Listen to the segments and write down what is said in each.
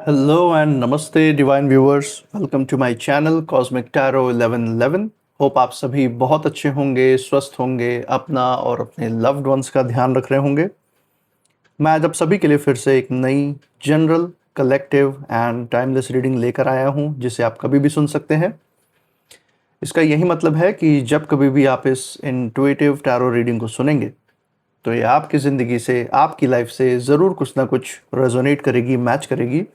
Hello and नमस्ते divine viewers, welcome to my channel cosmic tarot 1111। Hope आप सभी बहुत अच्छे होंगे, स्वस्थ होंगे, अपना और अपने लव्ड वंस का ध्यान रख रहे होंगे। मैं आज आप सभी के लिए फिर से एक नई general, collective and timeless reading लेकर आया हूं, जिसे आप कभी भी सुन सकते हैं। इसका यही मतलब है कि जब कभी भी आप इस इंट्यूटिव टैरो रीडिंग को सुनेंगे तो ये आपकी ज़िंदगी से, आपकी लाइफ से ज़रूर कुछ ना कुछ रेजोनेट करेगी, मैच करेगी।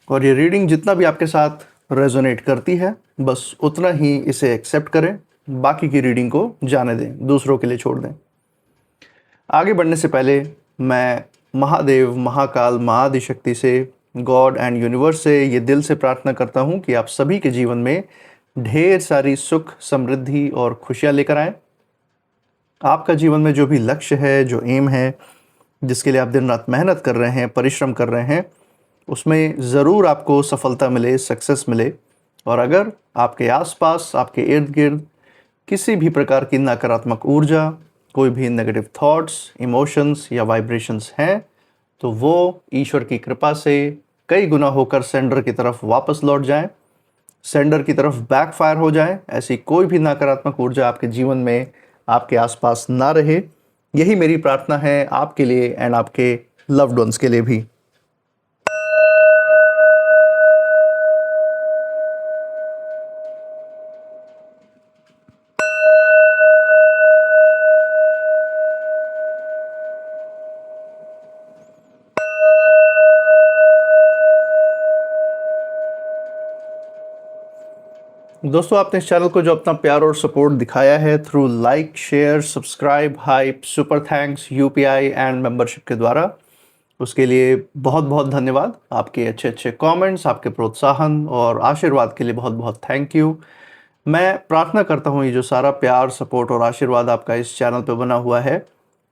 और ये रीडिंग जितना भी आपके साथ रेजोनेट करती है, बस उतना ही इसे एक्सेप्ट करें, बाकी की रीडिंग को जाने दें, दूसरों के लिए छोड़ दें। आगे बढ़ने से पहले मैं महादेव, महाकाल, महाआदिशक्ति से, गॉड एंड यूनिवर्स से ये दिल से प्रार्थना करता हूँ कि आप सभी के जीवन में ढेर सारी सुख, समृद्धि और खुशियाँ लेकर आएँ। आपका जीवन में जो भी लक्ष्य है, जो एम है, जिसके लिए आप दिन रात मेहनत कर रहे हैं, परिश्रम कर रहे हैं, उसमें ज़रूर आपको सफलता मिले, सक्सेस मिले। और अगर आपके आसपास, आपके इर्द गिर्द किसी भी प्रकार की नकारात्मक ऊर्जा, कोई भी नेगेटिव थॉट्स, इमोशंस या वाइब्रेशंस हैं, तो वो ईश्वर की कृपा से कई गुना होकर सेंडर की तरफ वापस लौट जाएं, सेंडर की तरफ बैकफायर हो जाए। ऐसी कोई भी नकारात्मक ऊर्जा आपके जीवन में, आपके आसपास ना रहे। यही मेरी प्रार्थना है आपके लिए एंड आपके लव्ड वंस के लिए भी। दोस्तों, आपने इस चैनल को जो अपना प्यार और सपोर्ट दिखाया है through like, share, subscribe, hype, super thanks, UPI and membership के द्वारा, उसके लिए बहुत बहुत धन्यवाद। आपके अच्छे अच्छे कमेंट्स, आपके प्रोत्साहन और आशीर्वाद के लिए बहुत बहुत थैंक यू। मैं प्रार्थना करता हूँ ये जो सारा प्यार, सपोर्ट और आशीर्वाद आपका इस चैनल पे बना हुआ है,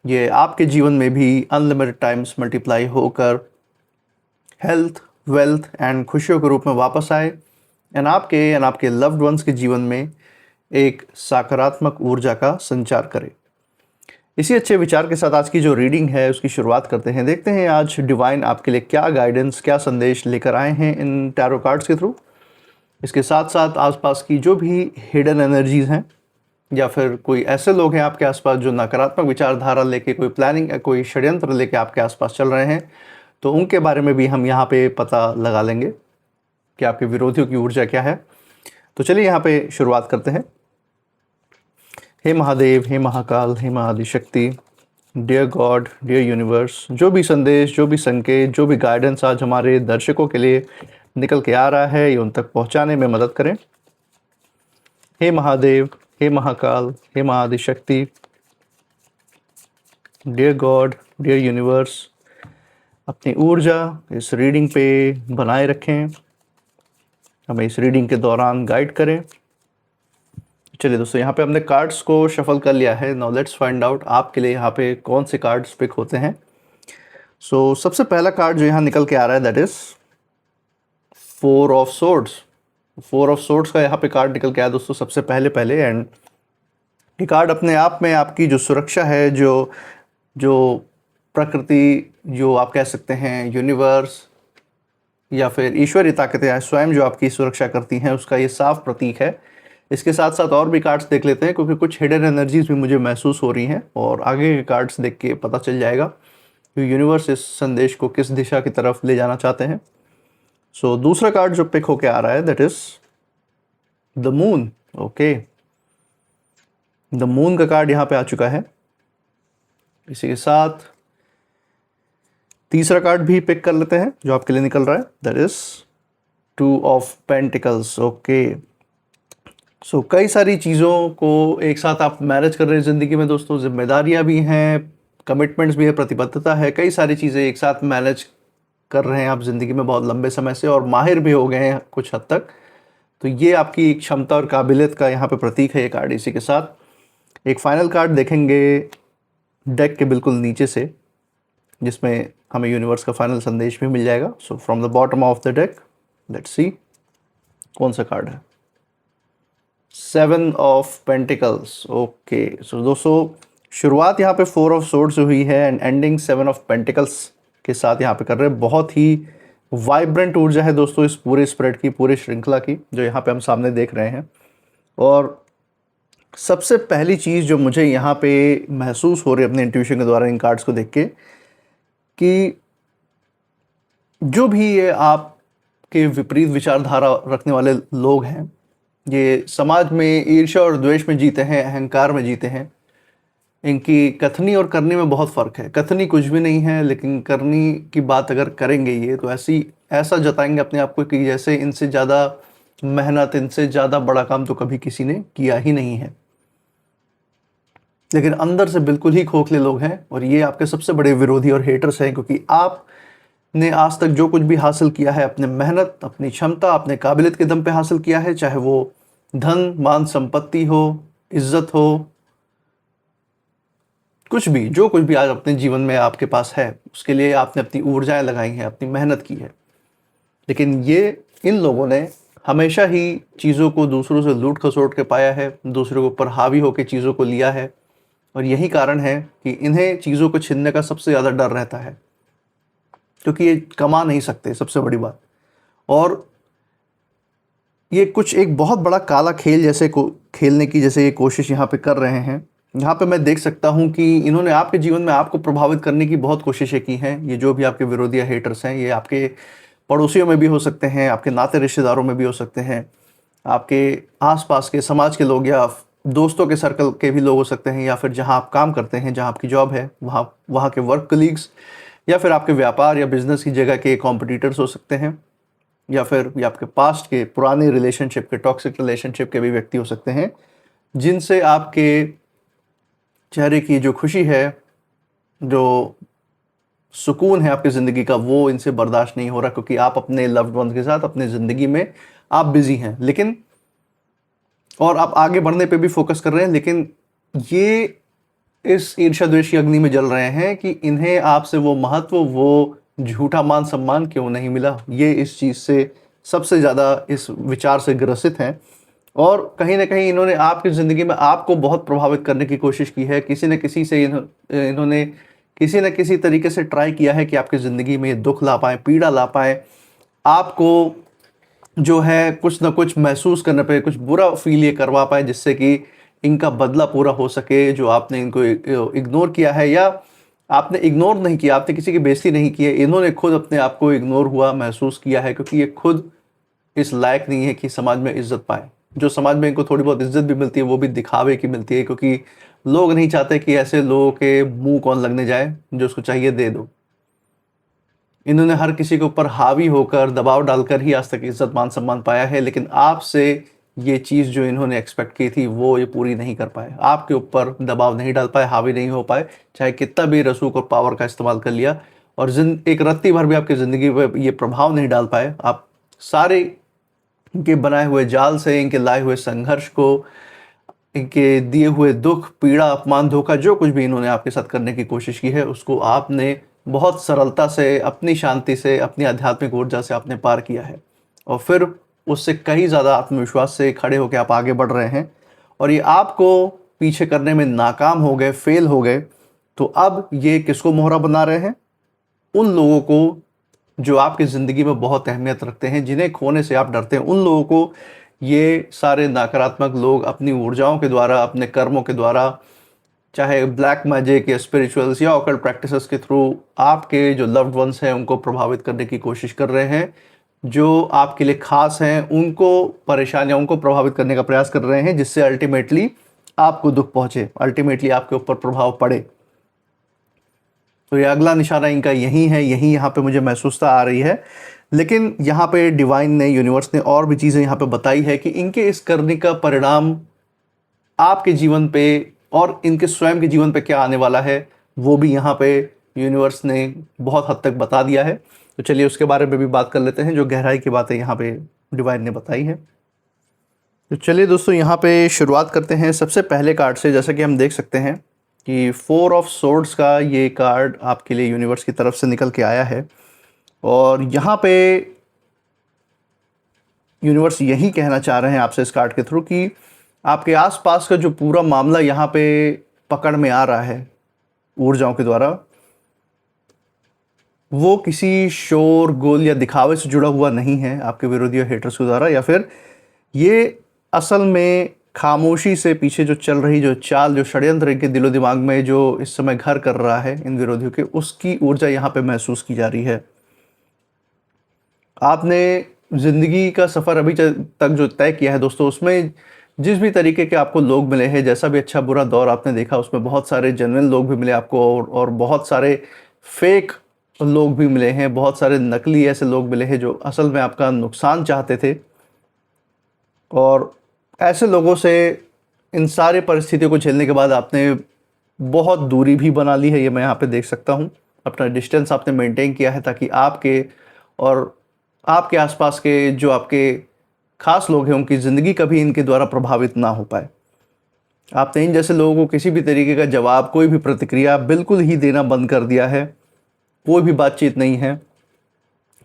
ये आपके जीवन में भी अनलिमिटेड टाइम्स मल्टीप्लाई होकर हेल्थ, वेल्थ एंड खुशियों के रूप में वापस आए एंड आपके लव्ड वंस के जीवन में एक सकारात्मक ऊर्जा का संचार करे। इसी अच्छे विचार के साथ आज की जो रीडिंग है उसकी शुरुआत करते हैं। देखते हैं आज डिवाइन आपके लिए क्या गाइडेंस, क्या संदेश लेकर आए हैं इन टैरो कार्ड्स के थ्रू। इसके साथ साथ आसपास की जो भी हिडन एनर्जीज हैं, या फिर कोई ऐसे लोग हैं आपके आसपास जो नकारात्मक विचारधारा लेके, कोई प्लानिंग, कोई षड्यंत्र लेके आपके आसपास चल रहे हैं, तो उनके बारे में भी हम यहाँ पे पता लगा लेंगे कि आपके विरोधियों की ऊर्जा क्या है। तो चलिए यहाँ पे शुरुआत करते हैं। हे महादेव, हे महाकाल, हे महाआदिशक्ति, डियर गॉड, डियर यूनिवर्स, जो भी संदेश, जो भी संकेत, जो भी गाइडेंस आज हमारे दर्शकों के लिए निकल के आ रहा है, ये उन तक पहुँचाने में मदद करें। हे महादेव, हे महाकाल, हे महाआदिशक्ति, डियर गॉड, डियर यूनिवर्स, अपनी ऊर्जा इस रीडिंग पे बनाए रखें, हमें इस रीडिंग के दौरान गाइड करें। चलिए दोस्तों, यहाँ पे हमने कार्ड्स को शफल कर लिया है। नाउ लेट्स फाइंड आउट आपके लिए यहाँ पे कौन से कार्ड्स पिक होते हैं। सो सबसे पहला कार्ड जो यहाँ निकल के आ रहा है that is 4 of swords. 4 of swords का यहाँ पे कार्ड निकल के आया दोस्तों सबसे पहले एंड ये कार्ड अपने आप में आपकी जो सुरक्षा है, जो जो प्रकृति, जो आप कह सकते हैं यूनिवर्स या फिर ईश्वरीय ताकतें स्वयं जो आपकी सुरक्षा करती हैं, उसका ये साफ प्रतीक है। इसके साथ साथ और भी कार्ड्स देख लेते हैं, क्योंकि कुछ हिडन एनर्जीज भी मुझे महसूस हो रही हैं और आगे के कार्ड्स देख के पता चल जाएगा कि यूनिवर्स इस संदेश को किस दिशा की तरफ ले जाना चाहते हैं। सो दूसरा कार्ड जो पिक होके आ रहा है that is the moon. Okay, the moon का कार्ड यहाँ पे आ चुका है। इसी के साथ तीसरा कार्ड भी पिक कर लेते हैं जो आपके लिए निकल रहा है that is 2 of pentacles. Okay, so कई सारी चीज़ों को एक साथ आप मैनेज कर रहे हैं ज़िंदगी में दोस्तों। जिम्मेदारियां भी हैं, कमिटमेंट्स भी है, प्रतिबद्धता है, कई सारी चीज़ें एक साथ मैनेज कर रहे हैं आप ज़िंदगी में बहुत लंबे समय से, और माहिर भी हो गए हैं कुछ हद तक। तो ये आपकी क्षमता और काबिलियत का यहाँ पे प्रतीक है ये कार्ड। इसी के साथ एक फाइनल कार्ड देखेंगे डेक के बिल्कुल नीचे से, जिसमें हमें यूनिवर्स का फाइनल संदेश भी मिल जाएगा। So from the bottom of the deck let's see कौन सा कार्ड है। 7 ऑफ पेंटिकल्स। ओके, सो दोस्तों शुरुआत यहाँ पे 4 ऑफ सोर्ड से हुई है एंड एंडिंग 7 ऑफ पेंटिकल्स के साथ यहाँ पे कर रहे हैं। बहुत ही वाइब्रेंट ऊर्जा है दोस्तों इस पूरे स्प्रेड की, पूरे श्रृंखला की, जो यहाँ पे हम सामने देख रहे हैं। और सबसे पहली चीज़ जो मुझे यहाँ पे महसूस हो रही है अपने इंट्यूशन के द्वारा इन कार्ड्स को देख के, कि जो भी ये आपके विपरीत विचारधारा रखने वाले लोग हैं, ये समाज में ईर्ष्या और द्वेष में जीते हैं, अहंकार में जीते हैं। इनकी कथनी और करनी में बहुत फ़र्क है। कथनी कुछ भी नहीं है, लेकिन करनी की बात अगर करेंगे ये तो ऐसा जताएंगे अपने आप को कि जैसे इनसे ज़्यादा मेहनत, इनसे ज़्यादा बड़ा काम तो कभी किसी ने किया ही नहीं है। लेकिन अंदर से बिल्कुल ही खोखले लोग हैं, और ये आपके सबसे बड़े विरोधी और हेटर्स हैं, क्योंकि आपने आज तक जो कुछ भी हासिल किया है अपने मेहनत, अपनी क्षमता, अपने काबिलियत के दम पे हासिल किया है, चाहे वो धन, मान, संपत्ति हो, इज्जत हो, कुछ भी, जो कुछ भी आज अपने जीवन में आपके पास है, उसके लिए आपने अपनी ऊर्जाएं लगाई हैं, अपनी मेहनत की है। लेकिन इन लोगों ने हमेशा ही चीज़ों को दूसरों से लूट खसोट के पाया है, दूसरों के ऊपर हावी होकर चीज़ों को लिया है, और यही कारण है कि इन्हें चीज़ों को छीनने का सबसे ज़्यादा डर रहता है, क्योंकि ये कमा नहीं सकते, सबसे बड़ी बात। और ये कुछ एक बहुत बड़ा काला खेल जैसे खेलने की जैसे ये कोशिश यहाँ पे कर रहे हैं। यहाँ पे मैं देख सकता हूँ कि इन्होंने आपके जीवन में आपको प्रभावित करने की बहुत कोशिशें की हैं। ये जो भी आपके विरोधी या हेटर्स हैं, ये आपके पड़ोसियों में भी हो सकते हैं, आपके नाते रिश्तेदारों में भी हो सकते हैं, आपके आसपास के समाज के लोग या दोस्तों के सर्कल के भी लोग हो सकते हैं, या फिर जहाँ आप काम करते हैं, जहाँ आपकी जॉब है, वहाँ के वर्क कलीग्स, या फिर आपके व्यापार या बिजनेस की जगह के कॉम्पिटिटर्स हो सकते हैं, या फिर ये आपके पास्ट के पुराने रिलेशनशिप के, टॉक्सिक रिलेशनशिप के भी व्यक्ति हो सकते हैं, जिनसे आपके चेहरे की जो खुशी है, जो सुकून है आपकी ज़िंदगी का, वो इनसे बर्दाश्त नहीं हो रहा, क्योंकि आप अपने लव्ड वंस के साथ अपने ज़िंदगी में आप बिजी हैं, लेकिन और आप आगे बढ़ने पे भी फोकस कर रहे हैं, लेकिन ये इस ईर्ष्या द्वेष की अग्नि में जल रहे हैं कि इन्हें आपसे वो महत्व, वो झूठा मान सम्मान क्यों नहीं मिला। ये इस चीज़ से सबसे ज़्यादा इस विचार से ग्रसित हैं, और कहीं ना कहीं इन्होंने आपकी ज़िंदगी में आपको बहुत प्रभावित करने की कोशिश की है। किसी न किसी से इन्होंने किसी न किसी तरीके से ट्राई किया है कि आपकी ज़िंदगी में दुख ला पाए, पीड़ा ला पाए, आपको जो है कुछ ना कुछ महसूस करने पे कुछ बुरा फील ये करवा पाए, जिससे कि इनका बदला पूरा हो सके। जो आपने इनको इग्नोर किया है, या आपने इग्नोर नहीं किया, आपने किसी की बेइज्जती नहीं की है, इन्होंने खुद अपने आप को इग्नोर हुआ महसूस किया है, क्योंकि ये खुद इस लायक नहीं है कि समाज में इज्जत पाए। जो समाज में इनको थोड़ी बहुत इज्जत भी मिलती है, वो भी दिखावे की मिलती है, क्योंकि लोग नहीं चाहते कि ऐसे लोगों के मुंह कौन लगने जाए, जो उसको चाहिए दे दो। इन्होंने हर किसी के ऊपर हावी होकर, दबाव डालकर ही आज तक इज्जत मान सम्मान पाया है, लेकिन आपसे ये चीज़ जो इन्होंने एक्सपेक्ट की थी, वो ये पूरी नहीं कर पाए। आपके ऊपर दबाव नहीं डाल पाए, हावी नहीं हो पाए, चाहे कितना भी रसूख और पावर का इस्तेमाल कर लिया, और एक रत्ती भर भी आपकी ज़िंदगी पर ये प्रभाव नहीं डाल पाए। आप सारे इनके बनाए हुए जाल से, इनके लाए हुए संघर्ष को, इनके दिए हुए दुख, पीड़ा, अपमान, धोखा, जो कुछ भी इन्होंने आपके साथ करने की कोशिश की है, उसको आपने बहुत सरलता से, अपनी शांति से, अपनी आध्यात्मिक ऊर्जा से आपने पार किया है, और फिर उससे कहीं ज़्यादा आत्मविश्वास से खड़े होकर आप आगे बढ़ रहे हैं, और ये आपको पीछे करने में नाकाम हो गए, फेल हो गए। तो अब ये किसको मोहरा बना रहे हैं? उन लोगों को जो आपकी ज़िंदगी में बहुत अहमियत रखते हैं, जिन्हें खोने से आप डरते हैं, उन लोगों को ये सारे नकारात्मक लोग अपनी ऊर्जाओं के द्वारा, अपने कर्मों के द्वारा, चाहे ब्लैक मैजिक या स्पिरिचुअल्स या ऑकल्ट प्रैक्टिसेस के थ्रू आपके जो लव्ड वंस हैं उनको प्रभावित करने की कोशिश कर रहे हैं। जो आपके लिए खास हैं उनको परेशान या उनको प्रभावित करने का प्रयास कर रहे हैं, जिससे अल्टीमेटली आपको दुख पहुंचे, अल्टीमेटली आपके ऊपर प्रभाव पड़े। तो ये अगला निशाना इनका यही है, यही यहाँ पे मुझे महसूसता आ रही है। लेकिन यहाँ पे डिवाइन ने, यूनिवर्स ने और भी चीज़ें यहाँ पे बताई है कि इनके इस करने का परिणाम आपके जीवन पे और इनके स्वयं के जीवन पे क्या आने वाला है, वो भी यहाँ पे यूनिवर्स ने बहुत हद तक बता दिया है। तो चलिए उसके बारे में भी बात कर लेते हैं, जो गहराई की बातें यहाँ पे डिवाइन ने बताई है। तो चलिए दोस्तों, यहाँ पे शुरुआत करते हैं सबसे पहले कार्ड से। जैसा कि हम देख सकते हैं कि 4 ऑफ सोर्ड्स का ये कार्ड आपके लिए यूनिवर्स की तरफ से निकल के आया है, और यहाँ पे यूनिवर्स यही कहना चाह रहे हैं आपसे इस कार्ड के थ्रू कि आपके आसपास का जो पूरा मामला यहाँ पे पकड़ में आ रहा है ऊर्जाओं के द्वारा, वो किसी शोर गोल या दिखावे से जुड़ा हुआ नहीं है आपके विरोधी और हेटर्स के द्वारा, या फिर ये असल में खामोशी से पीछे जो चल रही जो चाल, जो षड्यंत्र इनके दिलो दिमाग में जो इस समय घर कर रहा है इन विरोधियों के, उसकी ऊर्जा यहाँ पे महसूस की जा रही है। आपने ज़िंदगी का सफ़र अभी तक जो तय किया है दोस्तों, उसमें जिस भी तरीके के आपको लोग मिले हैं, जैसा भी अच्छा बुरा दौर आपने देखा, उसमें बहुत सारे जेन्युइन लोग भी मिले आपको, और बहुत सारे फेक लोग भी मिले हैं, बहुत सारे नकली ऐसे लोग मिले हैं जो असल में आपका नुकसान चाहते थे। और ऐसे लोगों से इन सारे परिस्थितियों को झेलने के बाद आपने बहुत दूरी भी बना ली है, ये मैं यहाँ पे देख सकता हूँ। अपना डिस्टेंस आपने मेंटेन किया है ताकि आपके और आपके आसपास के जो आपके खास लोग हैं उनकी ज़िंदगी कभी इनके द्वारा प्रभावित ना हो पाए। आपने इन जैसे लोगों को किसी भी तरीके का जवाब, कोई भी प्रतिक्रिया बिल्कुल ही देना बंद कर दिया है। कोई भी बातचीत नहीं है।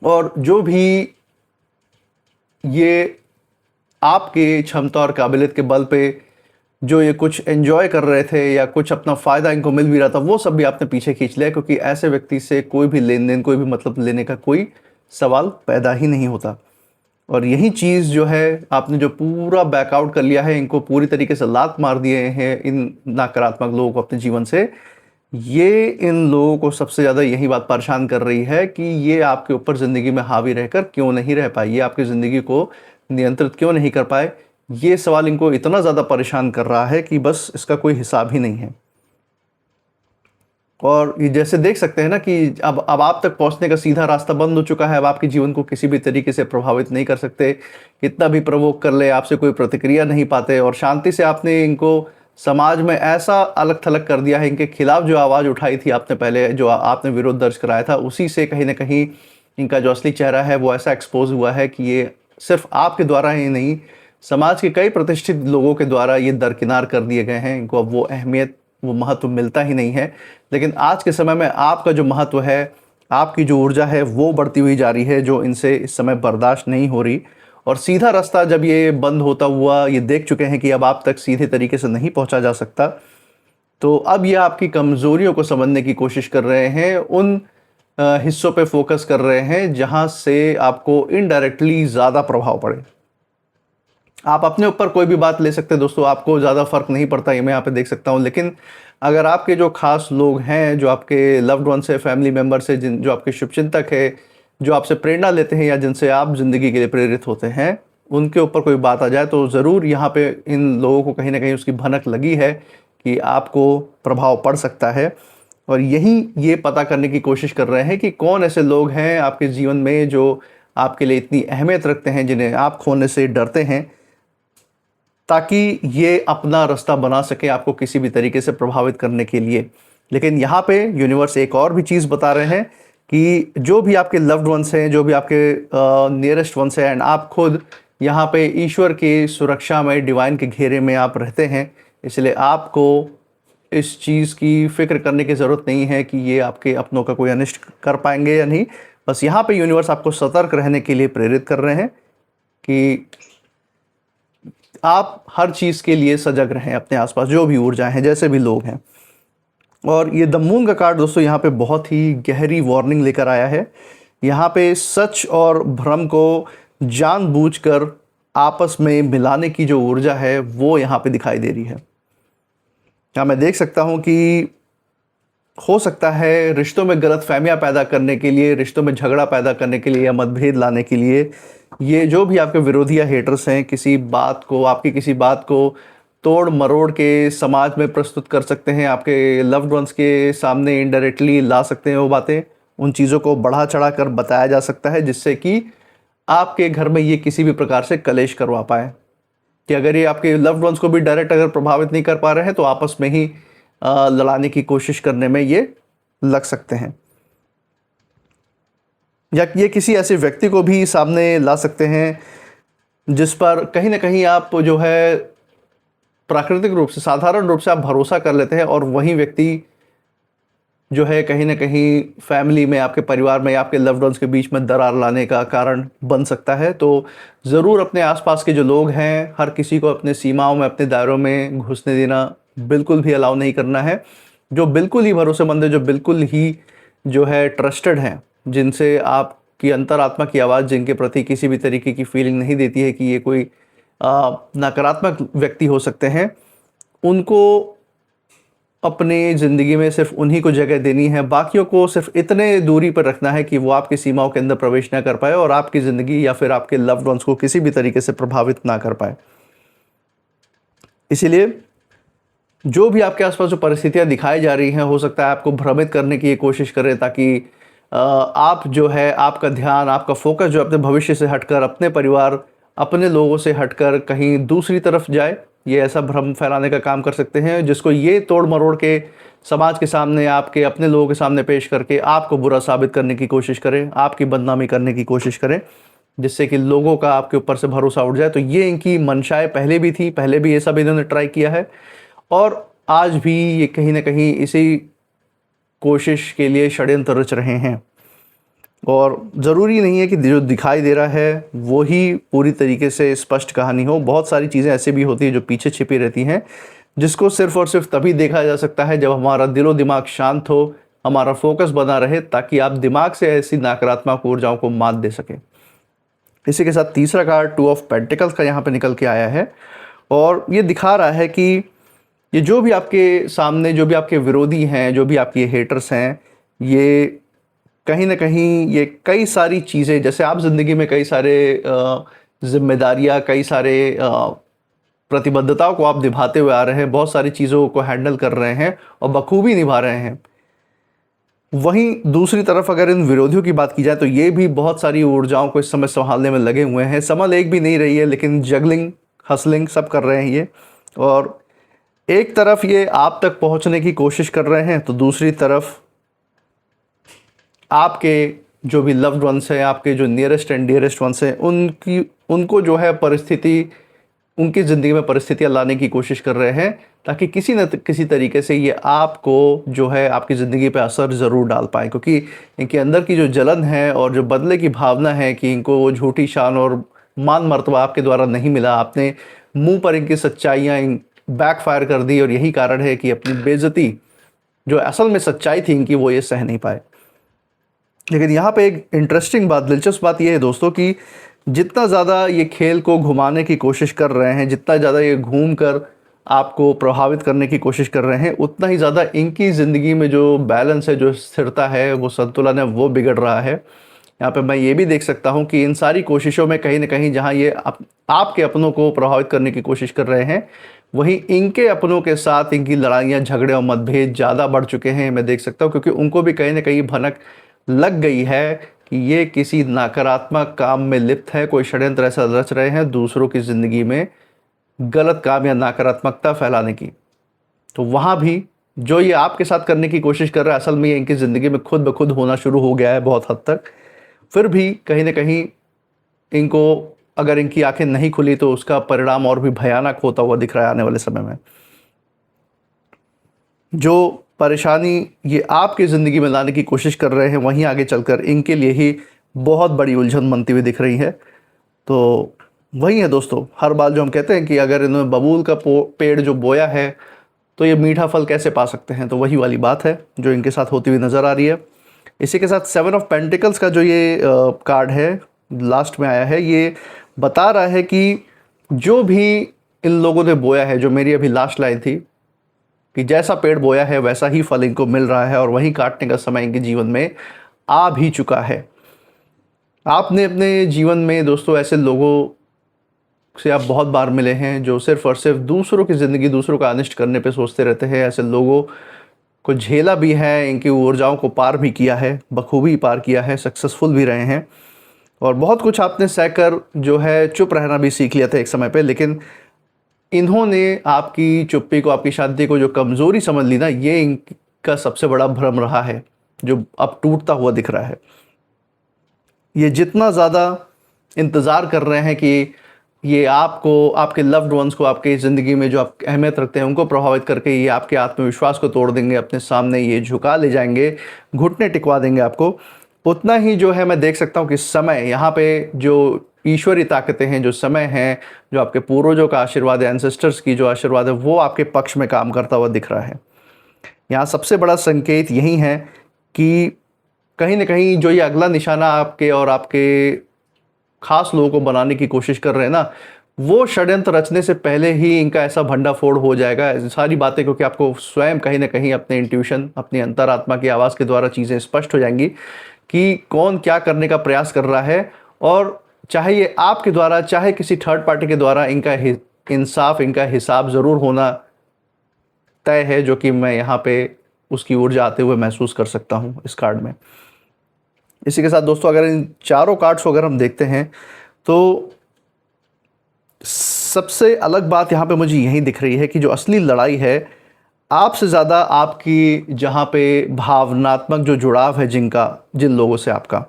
और जो भी ये आपके क्षमता और काबिलियत के बल पे जो ये कुछ एंजॉय कर रहे थे या कुछ अपना फ़ायदा इनको मिल भी रहा था, वो सब भी आपने पीछे खींच लिया, क्योंकि ऐसे व्यक्ति से कोई भी लेन देन, कोई भी मतलब लेने का कोई सवाल पैदा ही नहीं होता। और यही चीज़ जो है, आपने जो पूरा बैकआउट कर लिया है, इनको पूरी तरीके से लात मार दिए हैं इन नकारात्मक लोगों को अपने जीवन से। ये इन लोगों को सबसे ज़्यादा यही बात परेशान कर रही है कि ये आपके ऊपर ज़िंदगी में हावी रहकर क्यों नहीं रह पाए, ये आपकी ज़िंदगी को नियंत्रित क्यों नहीं कर पाए। ये सवाल इनको इतना ज़्यादा परेशान कर रहा है कि बस इसका कोई हिसाब ही नहीं है। और ये जैसे देख सकते हैं ना कि अब आप तक पहुंचने का सीधा रास्ता बंद हो चुका है। अब आपके जीवन को किसी भी तरीके से प्रभावित नहीं कर सकते। कितना भी प्रवोक कर ले, आपसे कोई प्रतिक्रिया नहीं पाते। और शांति से आपने इनको समाज में ऐसा अलग थलग कर दिया है, इनके खिलाफ जो आवाज़ उठाई थी आपने पहले, जो आपने विरोध दर्ज कराया था, उसी से कहीं ना कहीं इनका जो असली चेहरा है वो ऐसा एक्सपोज हुआ है कि ये सिर्फ आपके द्वारा ही नहीं, समाज के कई प्रतिष्ठित लोगों के द्वारा ये दरकिनार कर दिए गए हैं। इनको अब वो अहमियत, वो महत्व मिलता ही नहीं है। लेकिन आज के समय में आपका जो महत्व है, आपकी जो ऊर्जा है, वो बढ़ती हुई जा रही है, जो इनसे इस समय बर्दाश्त नहीं हो रही। और सीधा रास्ता जब ये बंद होता हुआ ये देख चुके हैं कि अब आप तक सीधे तरीके से नहीं पहुंचा जा सकता, तो अब ये आपकी कमज़ोरियों को समझने की कोशिश कर रहे हैं। उन हिस्सों पे फोकस कर रहे हैं जहां से आपको इनडायरेक्टली ज़्यादा प्रभाव पड़े। आप अपने ऊपर कोई भी बात ले सकते हैं दोस्तों, आपको ज़्यादा फ़र्क नहीं पड़ता, ये मैं यहाँ पे देख सकता हूँ। लेकिन अगर आपके जो खास लोग हैं, जो आपके लव्ड वंस है, फैमिली मेम्बर्स है, जो आपके शुभचिंतक है, जो आपसे प्रेरणा लेते हैं या जिनसे आप ज़िंदगी के लिए प्रेरित होते हैं, उनके ऊपर कोई बात आ जाए तो ज़रूर यहाँ पे इन लोगों को कहीं ना कहीं उसकी भनक लगी है कि आपको प्रभाव पड़ सकता है। और यही ये पता करने की कोशिश कर रहे हैं कि कौन ऐसे लोग हैं आपके जीवन में जो आपके लिए इतनी अहमियत रखते हैं, जिन्हें आप खोने से डरते हैं, ताकि ये अपना रास्ता बना सके आपको किसी भी तरीके से प्रभावित करने के लिए। लेकिन यहाँ पे यूनिवर्स एक और भी चीज़ बता रहे हैं कि जो भी आपके लव्ड वंस हैं, जो भी आपके नियरेस्ट वंस हैं, एंड आप खुद यहाँ पे ईश्वर की सुरक्षा में, डिवाइन के घेरे में आप रहते हैं, इसलिए आपको इस चीज़ की फ़िक्र करने की ज़रूरत नहीं है कि ये आपके अपनों का कोई अनिष्ट कर पाएंगे या नहीं। बस यहाँ पे यूनिवर्स आपको सतर्क रहने के लिए प्रेरित कर रहे हैं कि आप हर चीज़ के लिए सजग रहें, अपने आसपास जो भी ऊर्जाएं हैं, जैसे भी लोग हैं। और ये द मून का कार्ड दोस्तों यहाँ पे बहुत ही गहरी वार्निंग लेकर आया है। यहाँ पे सच और भ्रम को जानबूझकर आपस में मिलाने की जो ऊर्जा है वो यहाँ पे दिखाई दे रही है। यहाँ मैं देख सकता हूँ कि हो सकता है रिश्तों में गलतफहमियां पैदा करने के लिए, रिश्तों में झगड़ा पैदा करने के लिए या मतभेद लाने के लिए ये जो भी आपके विरोधी या हेटर्स हैं, किसी बात को, आपकी किसी बात को तोड़ मरोड़ के समाज में प्रस्तुत कर सकते हैं, आपके लव्ड वंस के सामने इनडायरेक्टली ला सकते हैं वो बातें। उन चीज़ों को बढ़ा चढ़ा कर बताया जा सकता है जिससे कि आपके घर में ये किसी भी प्रकार से कलेश करवा पाए। कि अगर ये आपके लव्ड वंस को भी डायरेक्ट अगर प्रभावित नहीं कर पा रहे हैं तो आपस में ही लड़ाने की कोशिश करने में ये लग सकते हैं, या ये किसी ऐसे व्यक्ति को भी सामने ला सकते हैं जिस पर कहीं ना कहीं आप जो है प्राकृतिक रूप से, साधारण रूप से आप भरोसा कर लेते हैं, और वही व्यक्ति जो है कहीं ना कहीं फैमिली में, आपके परिवार में या आपके लव्ड वंस के बीच में दरार लाने का कारण बन सकता है। तो ज़रूर अपने आसपास के जो लोग हैं, हर किसी को अपने सीमाओं में, अपने दायरों में घुसने देना बिल्कुल भी अलाउ नहीं करना है। जो बिल्कुल ही भरोसेमंद है, जो बिल्कुल ही जो है ट्रस्टेड हैं, जिनसे आपकी अंतरात्मा की आवाज़ जिनके प्रति किसी भी तरीके की फीलिंग नहीं देती है कि ये कोई नकारात्मक व्यक्ति हो सकते हैं, उनको अपनी ज़िंदगी में सिर्फ उन्हीं को जगह देनी है, बाकियों को सिर्फ इतने दूरी पर रखना है कि वो आपकी सीमाओं के अंदर प्रवेश ना कर पाए और आपकी ज़िंदगी या फिर आपके लव्ड वंस को किसी भी तरीके से प्रभावित ना कर पाए। इसीलिए जो भी आपके आसपास जो परिस्थितियां दिखाई जा रही हैं, हो सकता है आपको भ्रमित करने की ये कोशिश करें, ताकि आप जो है, आपका ध्यान, आपका फोकस जो अपने भविष्य से हटकर, अपने परिवार, अपने लोगों से हटकर कहीं दूसरी तरफ जाए। ये ऐसा भ्रम फैलाने का काम कर सकते हैं जिसको ये तोड़ मरोड़ के समाज के सामने, आपके अपने लोगों के सामने पेश करके आपको बुरा साबित करने की कोशिश करें, आपकी बदनामी करने की कोशिश करें, जिससे कि लोगों का आपके ऊपर से भरोसा उठ जाए। तो ये इनकी मंशाएं पहले भी थी, पहले भी ये सब इन्होंने ट्राई किया है और आज भी ये कहीं ना कहीं इसी कोशिश के लिए षड्यंत्र रच रहे हैं। और ज़रूरी नहीं है कि जो दिखाई दे रहा है वो ही पूरी तरीके से स्पष्ट कहानी हो। बहुत सारी चीज़ें ऐसे भी होती है जो पीछे छिपी रहती हैं, जिसको सिर्फ और सिर्फ तभी देखा जा सकता है जब हमारा दिलो दिमाग शांत हो, हमारा फोकस बना रहे, ताकि आप दिमाग से ऐसी नकारात्मक ऊर्जाओं को मात दे सकें। इसी के साथ तीसरा कार्ड 2 ऑफ पेंटिकल्स का यहाँ पे निकल के आया है और ये दिखा रहा है कि ये जो भी आपके सामने, जो भी आपके विरोधी हैं, जो भी आपके हेटर्स हैं, ये कहीं ना कहीं ये कई सारी चीज़ें, जैसे आप ज़िंदगी में कई सारे जिम्मेदारियां, कई सारे प्रतिबद्धताओं को आप निभाते हुए आ रहे हैं, बहुत सारी चीज़ों को हैंडल कर रहे हैं और बखूबी निभा रहे हैं। वहीं दूसरी तरफ अगर इन विरोधियों की बात की जाए तो ये भी बहुत सारी ऊर्जाओं को इस समय संभालने में लगे हुए हैं। संभल एक भी नहीं रही है, लेकिन जगलिंग, हसलिंग सब कर रहे हैं ये। और एक तरफ ये आप तक पहुंचने की कोशिश कर रहे हैं, तो दूसरी तरफ आपके जो भी लव्ड वंस हैं, आपके जो नियरेस्ट एंड डियरेस्ट वंस हैं, उनको जो है परिस्थिति, उनकी ज़िंदगी में परिस्थितियां लाने की कोशिश कर रहे हैं, ताकि किसी न किसी तरीके से ये आपको जो है आपकी ज़िंदगी पे असर ज़रूर डाल पाए। क्योंकि इनके अंदर की जो जलन है और जो बदले की भावना है कि इनको वो झूठी शान और मान मर्तबा आपके द्वारा नहीं मिला, आपने मुंह पर इनकी सच्चाइयाँ बैकफायर कर दी और यही कारण है कि अपनी बेइज्जती, जो असल में सच्चाई थी इनकी, वो ये सह नहीं पाए। लेकिन यहाँ पे एक इंटरेस्टिंग बात, दिलचस्प बात यह है दोस्तों कि जितना ज़्यादा ये खेल को घुमाने की कोशिश कर रहे हैं, जितना ज़्यादा ये घूम कर आपको प्रभावित करने की कोशिश कर रहे हैं, उतना ही ज़्यादा इनकी ज़िंदगी में जो बैलेंस है, जो स्थिरता है, वो संतुलन है, वो बिगड़ रहा है। यहाँ पे मैं ये भी देख सकता हूँ कि इन सारी कोशिशों में कहीं ना कहीं जहाँ ये आपके अपनों को प्रभावित करने की कोशिश कर रहे हैं, वहीं इनके अपनों के साथ इनकी लड़ाइयाँ, झगड़े और मतभेद ज़्यादा बढ़ चुके हैं, मैं देख सकता हूँ। क्योंकि उनको भी कहीं ना कहीं भनक लग गई है कि ये किसी नकारात्मक काम में लिप्त है, कोई षड्यंत्र ऐसा रच रहे हैं दूसरों की ज़िंदगी में गलत काम या नकारात्मकता फैलाने की। तो वहाँ भी जो ये आपके साथ करने की कोशिश कर रहा है, असल में ये इनकी ज़िंदगी में खुद ब खुद होना शुरू हो गया है बहुत हद तक। फिर भी कहीं ना कहीं इनको, अगर इनकी आंखें नहीं खुली तो उसका परिणाम और भी भयानक होता हुआ दिख रहा है आने वाले समय में। जो परेशानी ये आपकी ज़िंदगी में लाने की कोशिश कर रहे हैं, वहीं आगे चलकर इनके लिए ही बहुत बड़ी उलझन बनती हुई दिख रही है। तो वही है दोस्तों, हर बार जो हम कहते हैं कि अगर इन्होंने बबूल का पेड़ जो बोया है तो ये मीठा फल कैसे पा सकते हैं, तो वही वाली बात है जो इनके साथ होती हुई नज़र आ रही है। इसी के साथ 7 ऑफ पेंटिकल्स का जो ये कार्ड है, लास्ट में आया है, ये बता रहा है कि जो भी इन लोगों ने बोया है, जो मेरी अभी लास्ट लाइन थी कि जैसा पेड़ बोया है वैसा ही फल इनको मिल रहा है और वही काटने का समय इनके जीवन में आ भी चुका है। आपने अपने जीवन में दोस्तों ऐसे लोगों से आप बहुत बार मिले हैं जो सिर्फ और सिर्फ दूसरों की ज़िंदगी, दूसरों का अनिष्ट करने पे सोचते रहते हैं। ऐसे लोगों को झेला भी है, इनकी ऊर्जाओं को पार भी किया है, बखूबी पार किया है, सक्सेसफुल भी रहे हैं और बहुत कुछ आपने सहकर जो है चुप रहना भी सीख लिया था एक समय पे। लेकिन इन्होंने आपकी चुप्पी को, आपकी शांति को जो कमज़ोरी समझ ली ना, ये इनका सबसे बड़ा भ्रम रहा है जो अब टूटता हुआ दिख रहा है। ये जितना ज़्यादा इंतज़ार कर रहे हैं कि ये आपको, आपके लव्ड वंस को, आपके ज़िंदगी में जो आप अहमियत रखते हैं उनको प्रभावित करके ये आपके आत्मविश्वास को तोड़ देंगे, अपने सामने ये झुका ले जाएंगे, घुटने टिकवा देंगे आपको, उतना ही जो है मैं देख सकता हूँ कि समय, यहाँ पे जो ईश्वरीय ताकतें हैं, जो समय है, जो आपके पूर्वजों का आशीर्वाद है, एंसेस्टर्स की जो आशीर्वाद है, वो आपके पक्ष में काम करता हुआ दिख रहा है। यहाँ सबसे बड़ा संकेत यही है कि कहीं ना कहीं जो ये अगला निशाना आपके और आपके खास लोगों को बनाने की कोशिश कर रहे हैं ना, वो षड्यंत्र रचने से पहले ही इनका ऐसा भंडाफोड़ हो जाएगा। ऐसी सारी बातें, क्योंकि आपको स्वयं कहीं ना कहीं अपने इंट्यूशन, अपनी अंतरात्मा की आवाज़ के द्वारा चीज़ें स्पष्ट हो जाएंगी कि कौन क्या करने का प्रयास कर रहा है। और चाहे ये आपके द्वारा, चाहे किसी थर्ड पार्टी के द्वारा, इनका इंसाफ, इनका हिसाब ज़रूर होना तय है, जो कि मैं यहाँ पे उसकी ऊर्जा आते हुए महसूस कर सकता हूँ इस कार्ड में। इसी के साथ दोस्तों, अगर इन चारों कार्ड्स को अगर हम देखते हैं तो सबसे अलग बात यहाँ पे मुझे यही दिख रही है कि जो असली लड़ाई है, आपसे ज़्यादा आपकी जहाँ पे भावनात्मक जो जुड़ाव है जिन लोगों से आपका,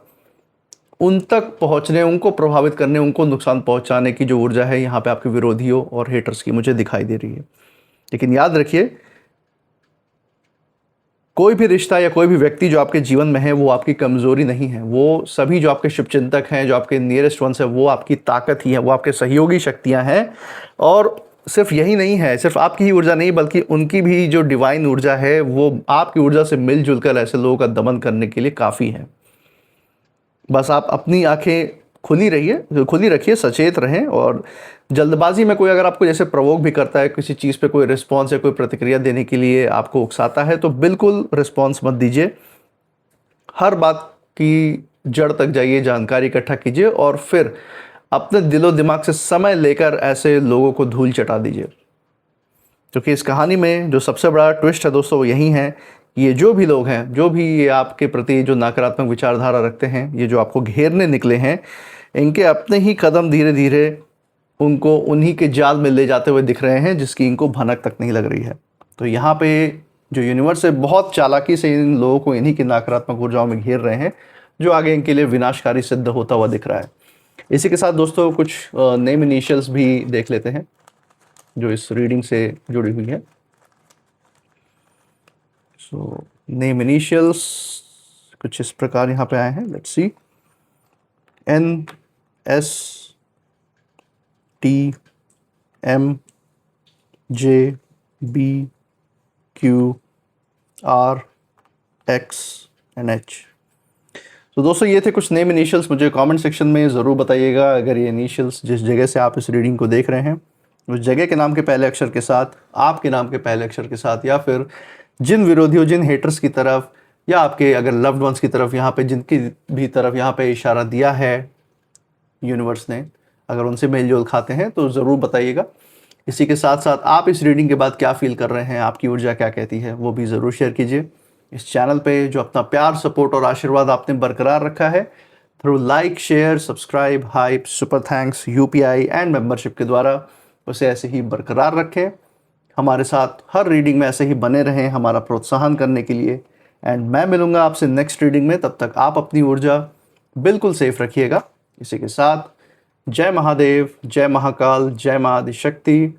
उन तक पहुँचने, उनको प्रभावित करने, उनको नुकसान पहुँचाने की जो ऊर्जा है यहाँ पे आपके विरोधियों और हेटर्स की मुझे दिखाई दे रही है। लेकिन याद रखिए, कोई भी रिश्ता या कोई भी व्यक्ति जो आपके जीवन में है वो आपकी कमज़ोरी नहीं है। वो सभी जो आपके शुभचिंतक हैं, जो आपके नियरेस्ट वंस है, वो आपकी ताकत ही है, वो आपके सहयोगी शक्तियाँ हैं। और सिर्फ यही नहीं है, सिर्फ आपकी ही ऊर्जा नहीं, बल्कि उनकी भी जो डिवाइन ऊर्जा है वो आपकी ऊर्जा से मिलजुल कर ऐसे लोगों का दमन करने के लिए काफ़ी है। बस आप अपनी आंखें खुली रखिए, सचेत रहें। और जल्दबाजी में कोई अगर आपको जैसे प्रवोक भी करता है, किसी चीज़ पे कोई रिस्पॉन्स या कोई प्रतिक्रिया देने के लिए आपको उकसाता है, तो बिल्कुल रिस्पॉन्स मत दीजिए। हर बात की जड़ तक जाइए, जानकारी इकट्ठा कीजिए और फिर अपने दिलो दिमाग से समय लेकर ऐसे लोगों को धूल चटा दीजिए। क्योंकि इस कहानी में जो सबसे बड़ा ट्विस्ट है दोस्तों, वो यही है, ये जो भी लोग हैं, जो भी ये आपके प्रति जो नकारात्मक विचारधारा रखते हैं, ये जो आपको घेरने निकले हैं, इनके अपने ही कदम धीरे धीरे उनको उन्हीं के जाल में ले जाते हुए दिख रहे हैं, जिसकी इनको भनक तक नहीं लग रही है। तो यहाँ पे जो यूनिवर्स है, बहुत चालाकी से इन लोगों को इन्हीं की नकारात्मक ऊर्जाओं में घेर रहे हैं, जो आगे इनके लिए विनाशकारी सिद्ध होता हुआ दिख रहा है। इसी के साथ दोस्तों, कुछ नेम इनिशियल्स भी देख लेते हैं जो इस रीडिंग से जुड़ी हुई है। सो नेम इनिशियल्स कुछ इस प्रकार यहाँ पे आए हैं। Let's see, N S T M J B Q R X and H। तो दोस्तों, ये थे कुछ नेम इनिशियल्स। मुझे कमेंट सेक्शन में ज़रूर बताइएगा, अगर ये इनिशियल्स जिस जगह से आप इस रीडिंग को देख रहे हैं, उस जगह के नाम के पहले अक्षर के साथ, आपके नाम के पहले अक्षर के साथ, या फिर जिन विरोधियों, जिन हेटर्स की तरफ, या आपके अगर लव्ड वंस की तरफ, यहाँ पे जिनकी भी तरफ यहाँ पे इशारा दिया है यूनिवर्स ने, अगर उनसे मेल जोल खाते हैं तो ज़रूर बताइएगा। इसी के साथ साथ आप इस रीडिंग के बाद क्या फील कर रहे हैं, आपकी ऊर्जा क्या कहती है, वो भी ज़रूर शेयर कीजिए। इस चैनल पे जो अपना प्यार, सपोर्ट और आशीर्वाद आपने बरकरार रखा है through like, share, subscribe, hype, super thanks, UPI and membership के द्वारा, उसे ऐसे ही बरकरार रखें। हमारे साथ हर रीडिंग में ऐसे ही बने रहें, हमारा प्रोत्साहन करने के लिए। एंड मैं मिलूँगा आपसे नेक्स्ट रीडिंग में, तब तक आप अपनी ऊर्जा बिल्कुल सेफ रखिएगा। इसी के साथ जय महादेव, जय महाकाल, जय माँ Adishakti.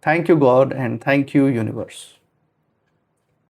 Thank you God and thank you universe.